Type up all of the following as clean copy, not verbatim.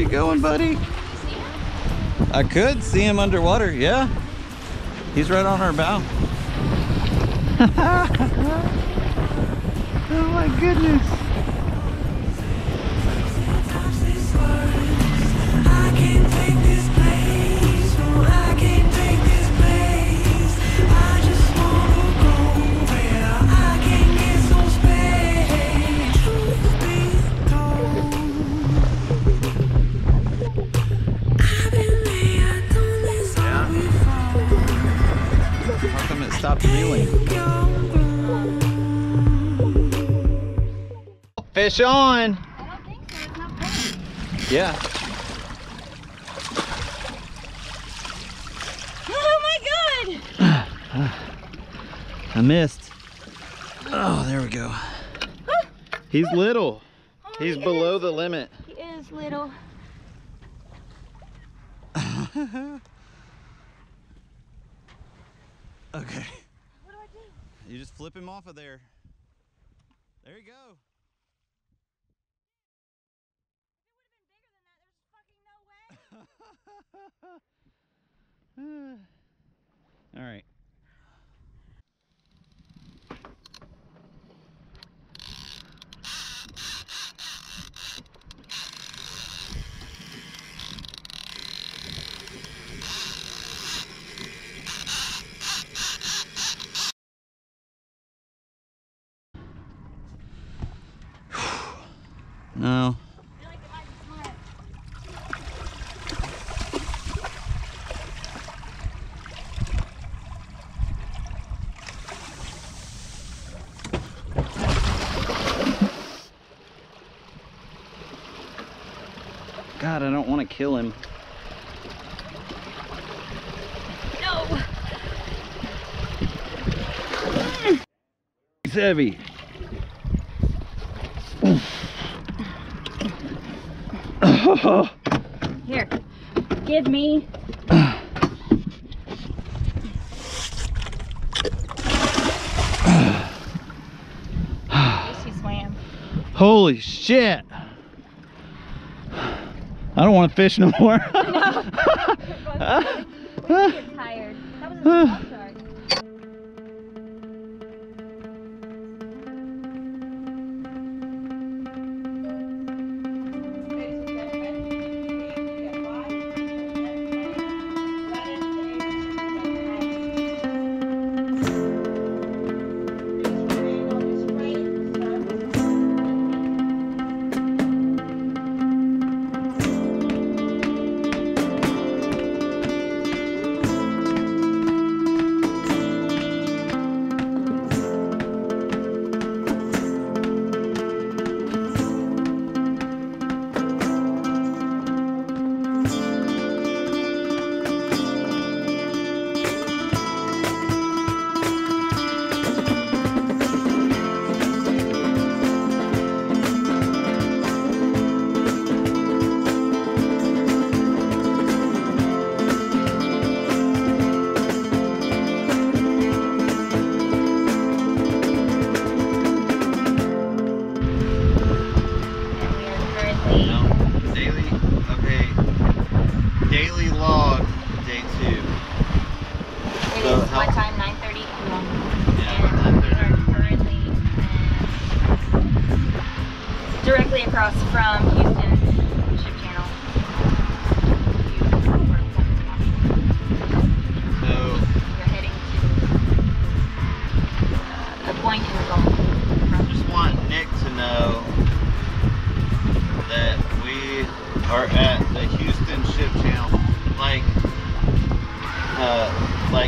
you going, buddy? I could see him underwater, yeah. He's right on our bow. Oh my goodness. Stop reeling. Fish on. I don't think so. It's not pulling. Yeah. Oh my god! I missed. Oh, there we go. He's little. Oh, He's below the limit. He is little. Okay. What do I do? You just flip him off of there. There you go. If it would have been bigger than that, there's fucking no way. All right. No. I feel like it might be smart. God, I don't want to kill him. No! He's heavy. Here, give me. At least he swam. Holy shit. I don't want to fish no more. No. We're getting tired. That was a small shark. Daily log, day 2. It So is what time? 9:30? Yeah, And we are currently directly across from Houston Ship Channel. So We're heading to a point in the Gulf. I just want Nick to know that we are at the Houston Ship Channel, like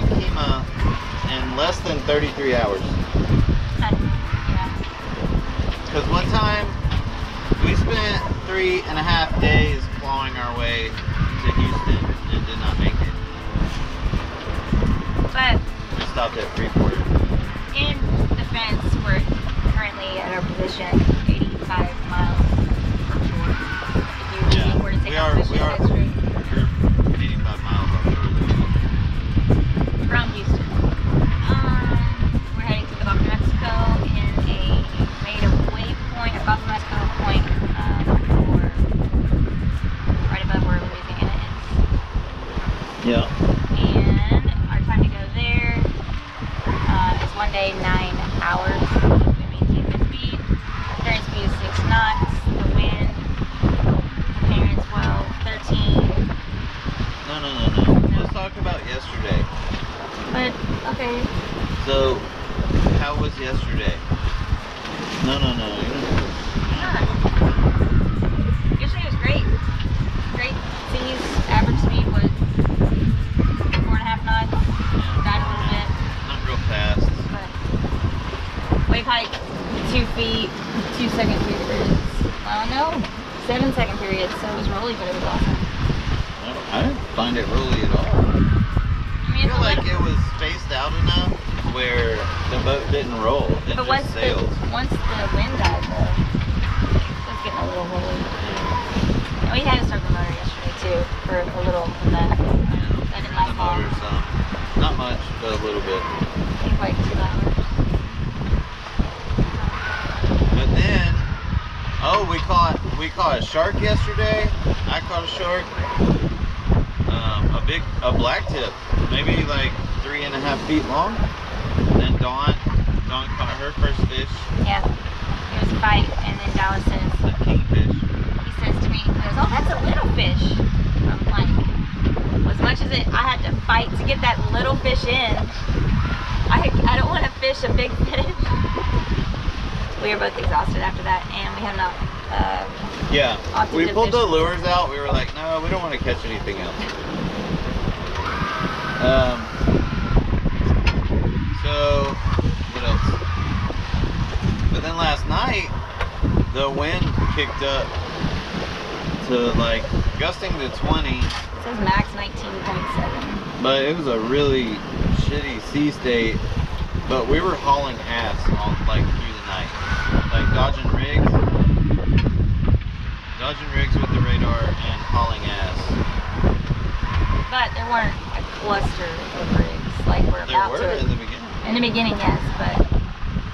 Kima, in less than 33 hours. Yeah. Because one time we spent 3.5 days clawing our way to Houston and did not make it. But We stopped at Freeport. in defense, we're currently at our position 85 miles from shore. If you were to take our position dead straight We're 85 miles offshore. from Houston. We're heading to the Gulf of Mexico in made a waypoint, a Gulf of Mexico point, for one day 9 hours. We maintain the speed. Current speed is 6 knots. The wind, comparing 12, 13. No. Let's talk about yesterday. But, okay. So, how was yesterday? No. Yesterday was great. Great seas. Average speed was 4.5 knots. Died a little bit. Not real fast. But wave height 2 feet, 2 second periods. Well, no, 7 second periods. So it was rolly, but it was awesome. I didn't find it rolly at all. I feel like it was spaced out enough where the boat didn't roll. It just sailed. Once the wind died, though, it was getting a little rolly. And we had to start the motor yesterday too for a little of that. That didn't last long. Not much, but a little bit. I think like 2 hours. But then, oh, we caught a shark yesterday. I caught a shark. A black tip, maybe like 3.5 feet long. Then Dawn caught her first fish. Yeah, it was a fight, and then Dallas says, A kingfish. he says to me, he goes, "Oh, that's a little fish." I'm like, as much as I had to fight to get that little fish in, I don't want to fish a big fish. We were both exhausted after that, and we had not. Yeah, we pulled the lures out. We were like, no, we don't want to catch anything else. So, what else? But then last night, the wind kicked up to like gusting to 20. It says max 19.7. But it was a really shitty sea state. But we were hauling ass all, like through the night, like dodging rigs with the radar and hauling ass. But there weren't a cluster of rigs like we're about to. There were in the beginning. In the beginning, yes, but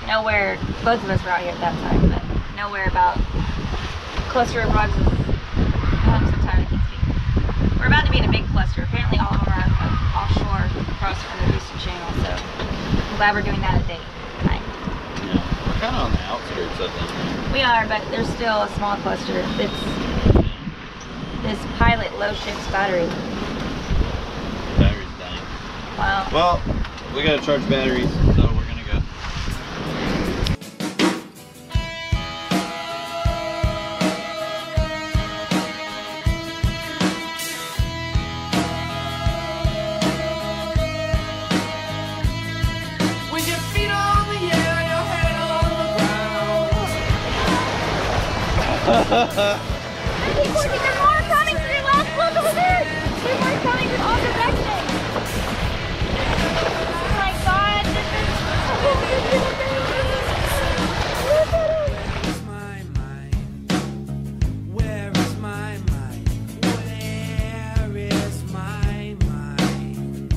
nowhere. Both of us were out here at that time, but nowhere about cluster of rods. I'm so tired, I can't speak. We're about to be in a big cluster. Apparently, all of them are offshore across from the Houston Channel. So I'm glad we're doing that at day tonight. Yeah, we're kind of on the outskirts of them. We are, but there's still a small cluster. It's this pilot low ship's battery. Battery's dying. Wow. Well, we gotta charge batteries, so we're gonna go. With your feet on the air, your head on the ground. There's more coming through. Look over there. There's more coming from all directions. Oh my God, this is so beautiful. Look at it. Where's my mind? Where is my mind? Where is my mind?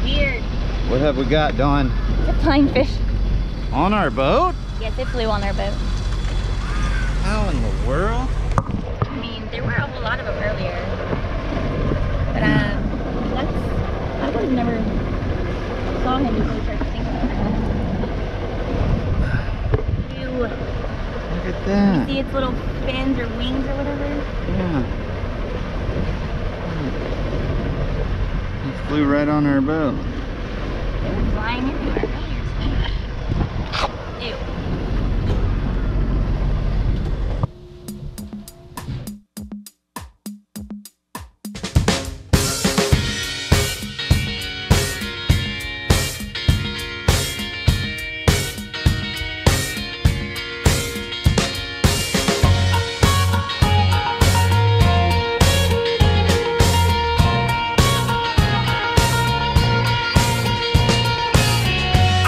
Weird. What have we got, Dawn? It's a flying fish. On our boat? Yes, it flew on our boat. How in the world? I mean, there were a whole lot of them earlier. But I would have never saw him before we started to think about it. Ew. Look at that. See its little fins or wings or whatever? Yeah. It flew right on our boat. They were flying everywhere earlier today. Ew.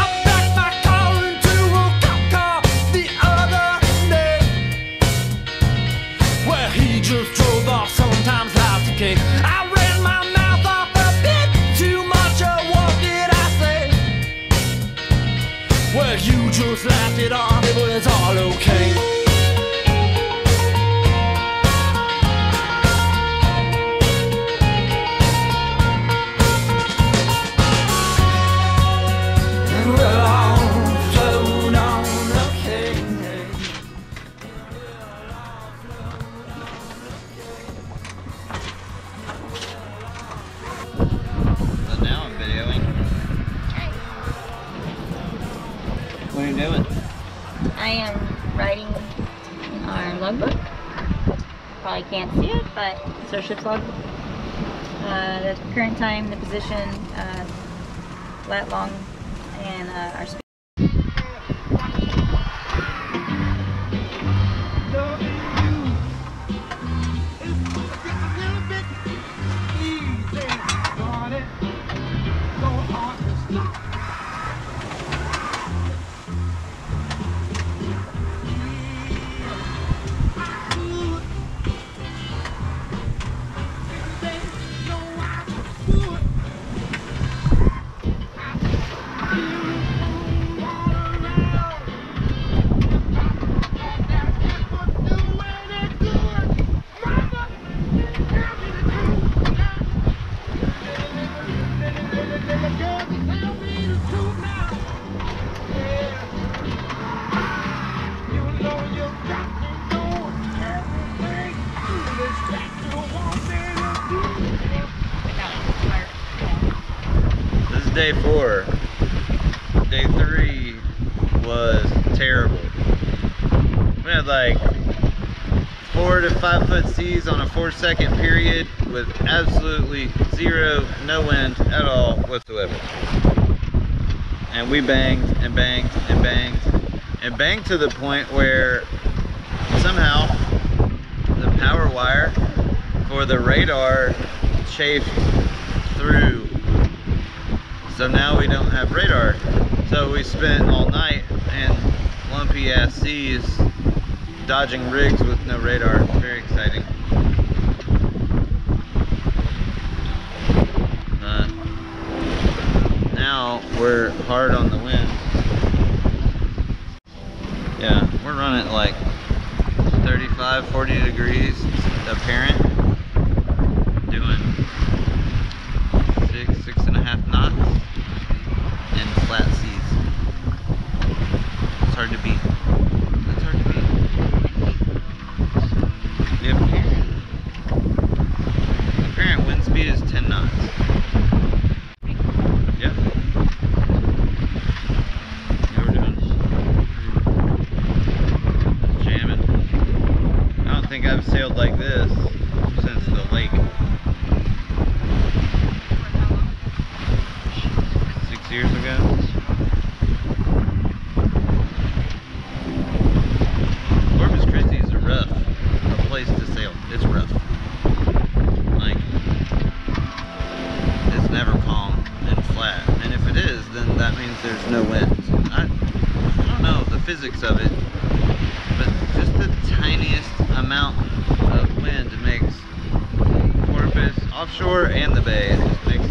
I packed my car into a am writing our logbook. Probably can't see it, but it's our ship's logbook. The current time, the position, lat long, and our speed. Day 4. Day 3 was terrible. We had like 4 to 5 foot seas on a 4-second period with absolutely no wind at all whatsoever. And we banged and banged and banged and banged to the point where somehow the power wire for the radar chafed through. So now we don't have radar. So we spent all night in lumpy ass seas dodging rigs with no radar. Very exciting. Now we're hard on the wind. Yeah, we're running at like 35, 40 degrees apparent. Doing 6.5 knots. Flat seas. It's hard to beat. It's hard to beat. The apparent wind speed is 10 knots. Yep. Yeah, we're doing it's jamming. I don't think I've sailed like this since the lake. 6 years ago. It's rough. Like, it's never calm and flat. And if it is, then that means there's no wind. I don't know the physics of it, but just the tiniest amount of wind makes Corpus, offshore and the bay, it just makes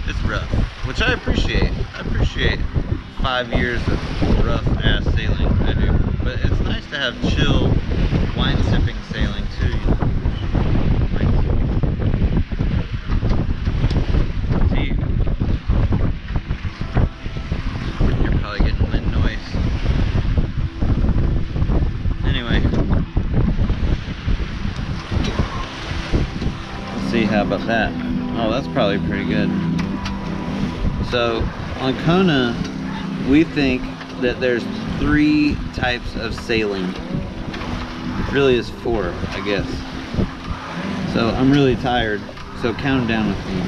it's rough. Which I appreciate. I appreciate 5 years of rough ass sailing. I do. But it's nice to have chill, wine sipping sailing too, you know. See, you're probably getting wind noise. Anyway, let's see, how about that? Oh, that's probably pretty good. So on Kona, we think that there's 3 types of sailing. It really is 4, I guess. So I'm really tired, so count down with me.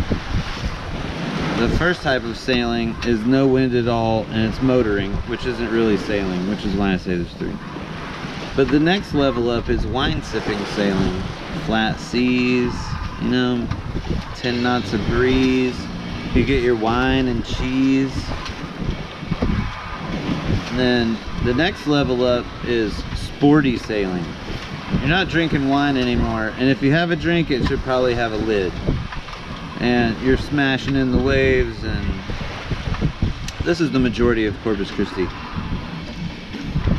The first type of sailing is no wind at all, and it's motoring, which isn't really sailing, which is why I say there's 3. But the next level up is wine sipping sailing. Flat seas, you know, 10 knots of breeze. You get your wine and cheese. And then the next level up is sporty sailing. You're not drinking wine anymore, and if you have a drink, it should probably have a lid. And you're smashing in the waves, and this is the majority of Corpus Christi.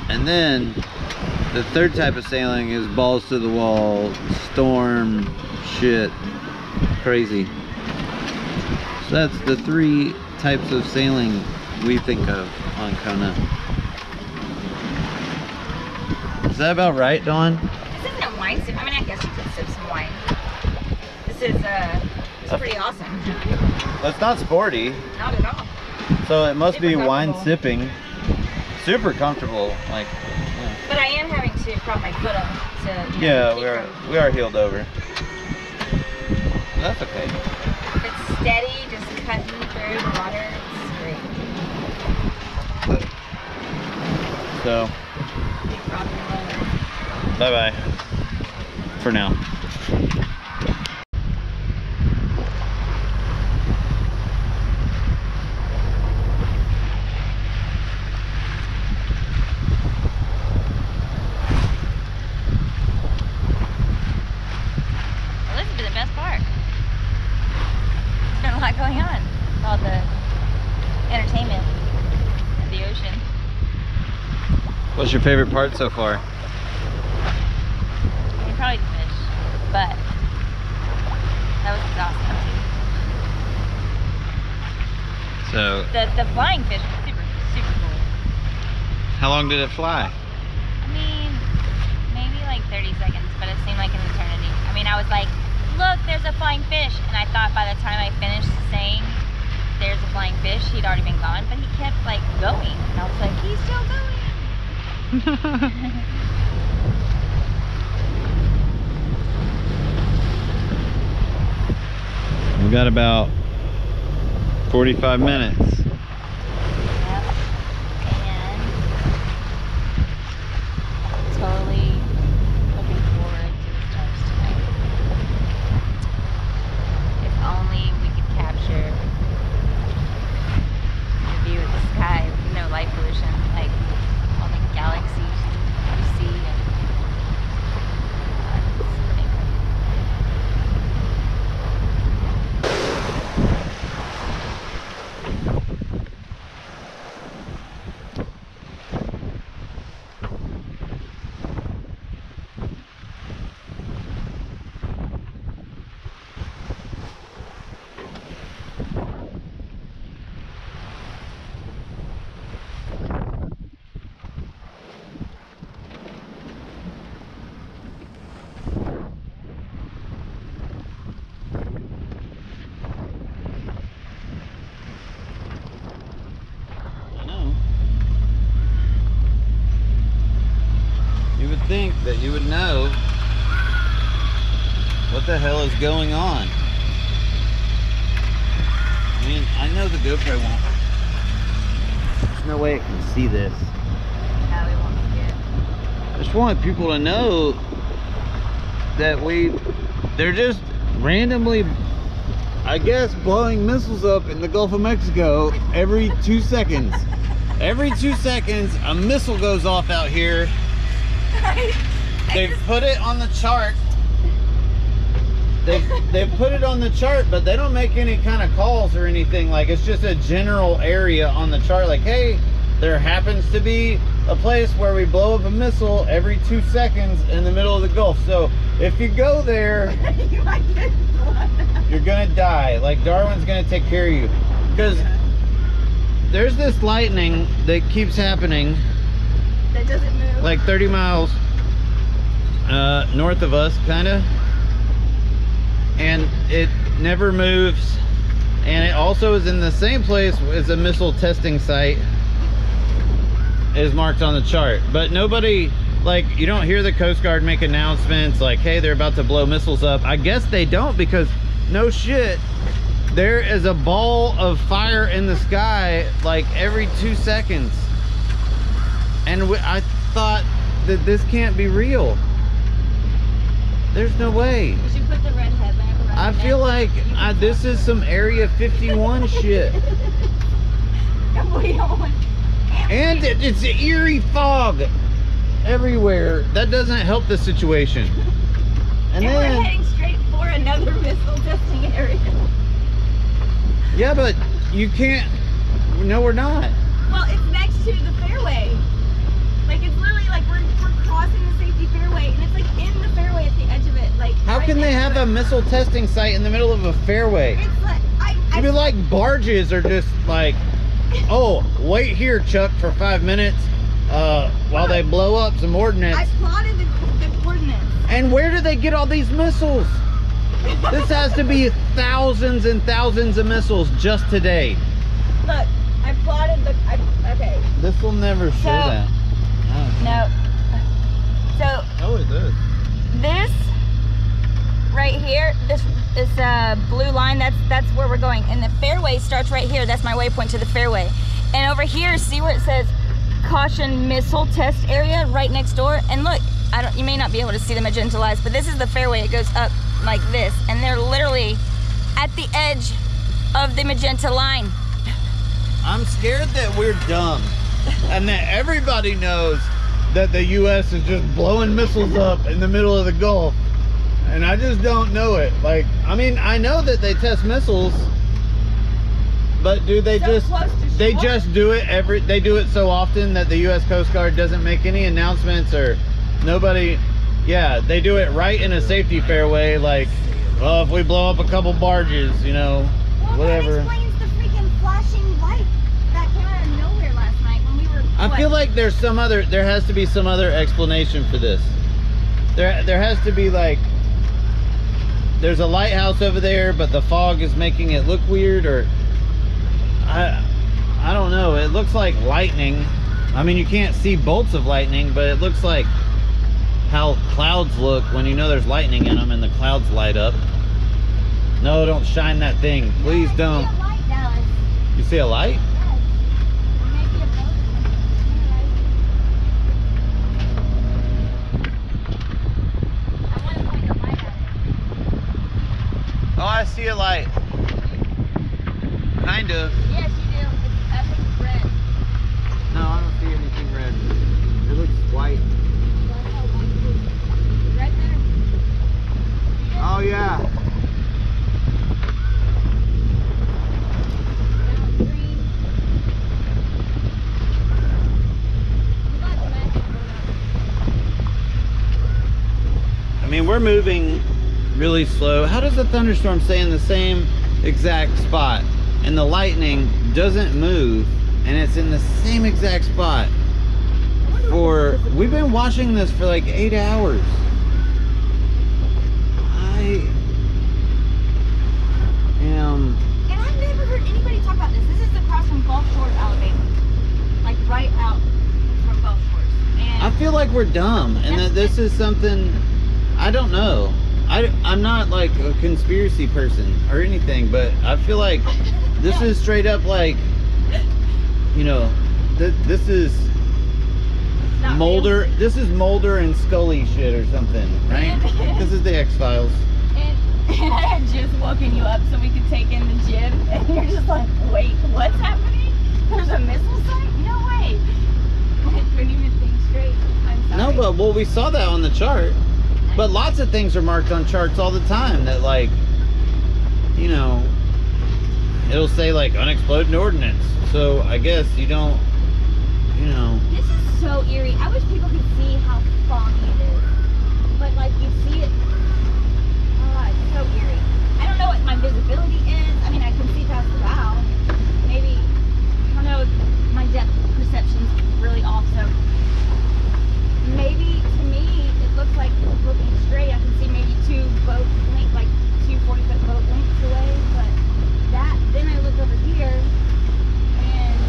And then the third type of sailing is balls to the wall, storm, shit, crazy. So that's the 3 types of sailing we think of on Kona. Is that about right, Dawn? This isn't a wine sip. I mean, I guess you could sip some wine. This is it's pretty awesome. Well, it's not sporty. Not at all. So it must Super be wine comfortable. sipping. super comfortable. Like, yeah, But I am having to prop my foot up to. You know, yeah, keep we are heeled over. That's okay. It's steady, just cutting through the water. It's great. So, Big rock and roller. bye bye for now. Well, this has been the best part. There's been a lot going on. All the entertainment of the ocean. What's your favorite part so far? I mean, probably the fish, but that was exhausting too. So, The flying fish was super cool. how long did it fly? I mean, maybe like 30 seconds, but it seemed like an eternity. I mean, I was like, look, there's a flying fish. And I thought by the time I finished saying there's a flying fish, he'd already been gone, but he kept like going. And I was like, he's still going. We got about 45 minutes. Yep. And totally looking forward to the stars tonight. If only we could capture the view of the sky with no light pollution, like all the galaxies you see. And, it's pretty incredible. I know. You would think that you would know what the hell is going on. I mean, I know the GoPro won't. There's no way it can see this. No, we won't see it. I just want people to know that they're just randomly, I guess, blowing missiles up in the Gulf of Mexico every 2 seconds. Every 2 seconds, a missile goes off out here. They've put it on the chart. They've put it on the chart, but they don't make any kind of calls or anything. Like, it's just a general area on the chart. Like, hey, there happens to be a place where we blow up a missile every 2 seconds in the middle of the Gulf. So if you go there, You might get blown. you're gonna die. Like, Darwin's gonna take care of you. Because there's this lightning that keeps happening That doesn't move. like 30 miles north of us, kind of, and it never moves, and it also is in the same place as a missile testing site is marked on the chart. But nobody, like, you don't hear the Coast Guard make announcements like, hey, they're about to blow missiles up. I guess they don't, because no shit, there is a ball of fire in the sky like every 2 seconds, and I thought that this can't be real. There's no way. We should put the red headlamp around I the feel neck. like this is some Area 51 shit. And we don't want. And it's eerie fog everywhere. That doesn't help the situation. And And we're then, heading straight for another missile testing area. yeah, but you can't, no, we're not. Well, it's next to the fairway. Like, it's literally like we're crossing the safety fairway, and it's like in the fairway at the edge of it. Like, How right can they next have to a it. missile testing site in the middle of a fairway? It's like I Even like barges are just like, oh, wait here, Chuck, for 5 minutes while they blow up some ordnance. I plotted the coordinates. And where do they get all these missiles? This has to be thousands and thousands of missiles just today. Look, I plotted the. Okay. This will never show that. Oh. No. So. Oh, it does. This right here, this blue line, that's where we're going. And the fairway starts right here. That's my waypoint to the fairway. And over here, see where it says caution missile test area right next door? And look, you may not be able to see the magenta lights, but this is the fairway. It goes up like this. And they're literally at the edge of the magenta line. I'm scared that we're dumb and that everybody knows that the U.S. is just blowing missiles up in the middle of the Gulf. And I just don't know it. Like, I mean, I know that they test missiles, but do they just do it they do it so often that the U.S. Coast Guard doesn't make any announcements or nobody, yeah, they do it right in a safety fairway, like, well, if we blow up a couple barges, you know, whatever. That explains the freaking flashing light that came out of nowhere last night when we were, I feel like there has to be some other explanation for this. There has to be, like, there's a lighthouse over there, but the fog is making it look weird, or I don't know. It looks like lightning. I mean, you can't see bolts of lightning, but it looks like how clouds look when you know there's lightning in them and the clouds light up. No, don't shine that thing. Please don't. I see a light, Dallas. You see a light? Yes. There may be a boat. I want to point the light at it. Oh, I see a light. Kind of. Yes, you do. I think it's red. No, I don't see anything red. It looks white. Right there. Oh, yeah. Now green. We got the magic I mean, we're moving really slow. How does the thunderstorm stay in the same exact spot and the lightning doesn't move and it's in the same exact spot we've been watching this for like 8 hours. I am, And I've never heard anybody talk about this. This is across from Gulf Shores, Alabama. Like right out from Gulf Shores. And I feel like we're dumb and that this is something, I don't know. I'm not like a conspiracy person or anything, but I feel like this is straight up like, you know, this is not Mulder. real. This is Mulder and Scully shit or something, right? This is the X-Files. And I had just woken you up so we could take in the gym, and you're just like, wait, what's happening? There's a missile site? No way. I couldn't even think straight. I'm sorry. No, but well, we saw that on the chart. But lots of things are marked on charts all the time that, like, you know, it'll say like unexploded ordnance. So I guess you don't, you know. This is so eerie. I wish people could see how foggy it is. But like you see it. Oh, it's so eerie. I don't know what my visibility is. I mean, I can see past the bow. Maybe, I don't know, my depth perception's really off, so maybe to me it looks like looking straight. I can see maybe 2 boat lengths, like 2 40-foot boat lengths away, but that, then I look over here and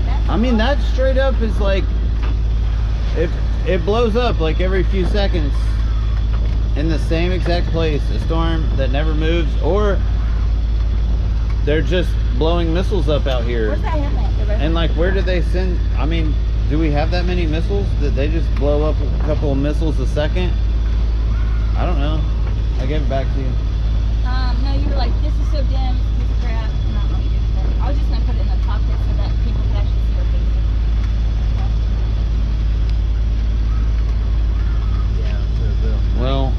that's, I mean, that straight up is like, it blows up like every few seconds in the same exact place. A storm that never moves, or they're just blowing missiles up out here. where's that headlamp? And like, where do they send? I mean, do we have that many missiles that they just blow up a couple of missiles a second? I don't know. I gave it back to you. No, you were like, this is so dim, it's a piece of crap. I'm not going to give it back. I was just going to put it in the cockpit so that people could actually see our faces. Yeah. Well.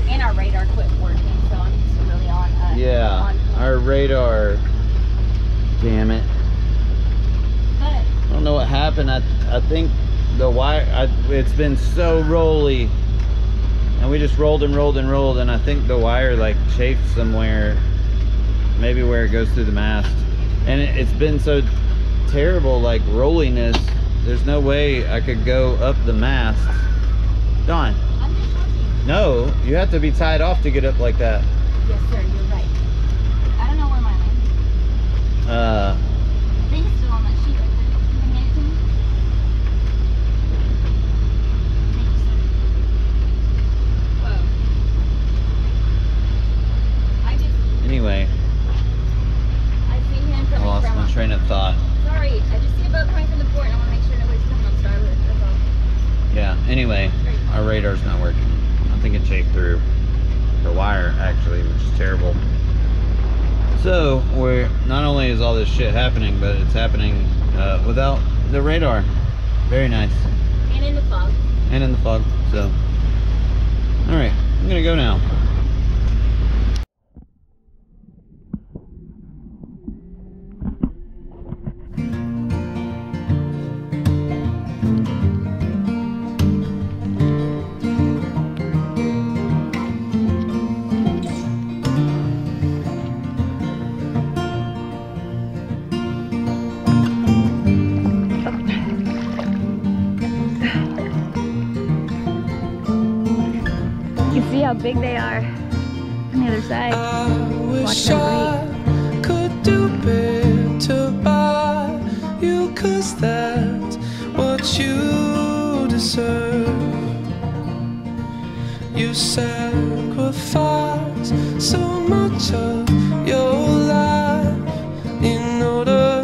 And our radar quit working, so I'm just really on. Yeah. On Our radar. Damn it. but I don't know what happened. I think the wire, it's been so rolly, and we just rolled and rolled and rolled, and I think the wire like chafed somewhere, maybe where it goes through the mast, and it's been so terrible, like rolliness. There's no way I could go up the mast. Dawn, I'm just looking. no, you have to be tied off to get up like that. Yes, sir, you're right. I don't know where mine is. actually, which is terrible. So we're not only is all this shit happening, but it's happening without the radar. Very nice. And in the fog. And in the fog. So, all right, I'm gonna go now. You can see how big they are on the other side. I wish Watch them I could do better by you, 'cause that's what you deserve. You sacrifice so much of your life in order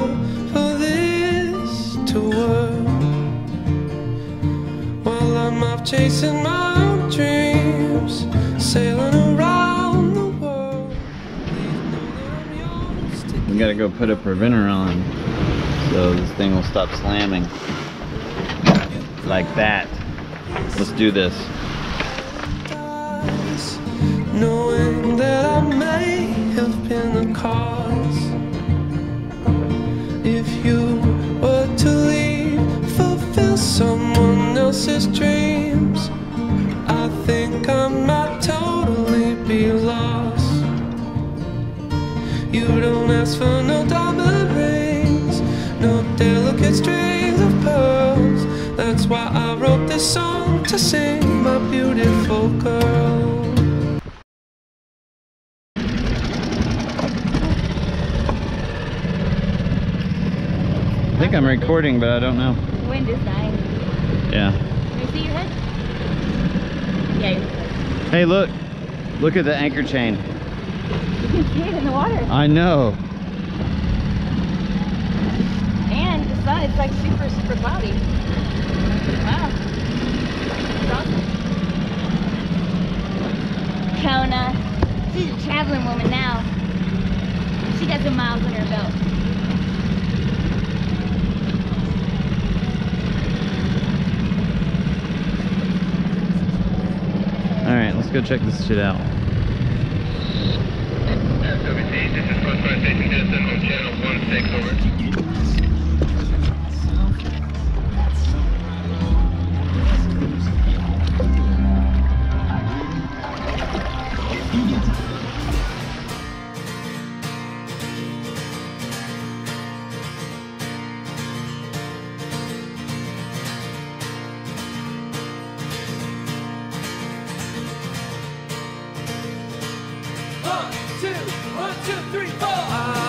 for this to work. While I'm off chasing my own dreams, sailing around the world. We gotta go put a preventer on so this thing will stop slamming. Like that. Let's do this. Knowing that I may have been the cause. If you were to leave, fulfill someone else's dreams, I think I might totally be lost. You don't ask for no diamond rings, no delicate strings of pearls. That's why I wrote this song to sing, my beautiful girl. I think I'm recording, but I don't know. The wind is dying. Yeah. Can you see your head? Yeah, you're good. Hey, look. Look at the anchor chain. You can see it in the water. I know. And the sun, it's like super, super cloudy. Wow. It's awesome. Kona. She's a traveling woman now. She got some miles under her belt. Alright, let's go check this shit out. SWC, this is Coast Guard Station Denison on channel 16, over. One, two, three, four.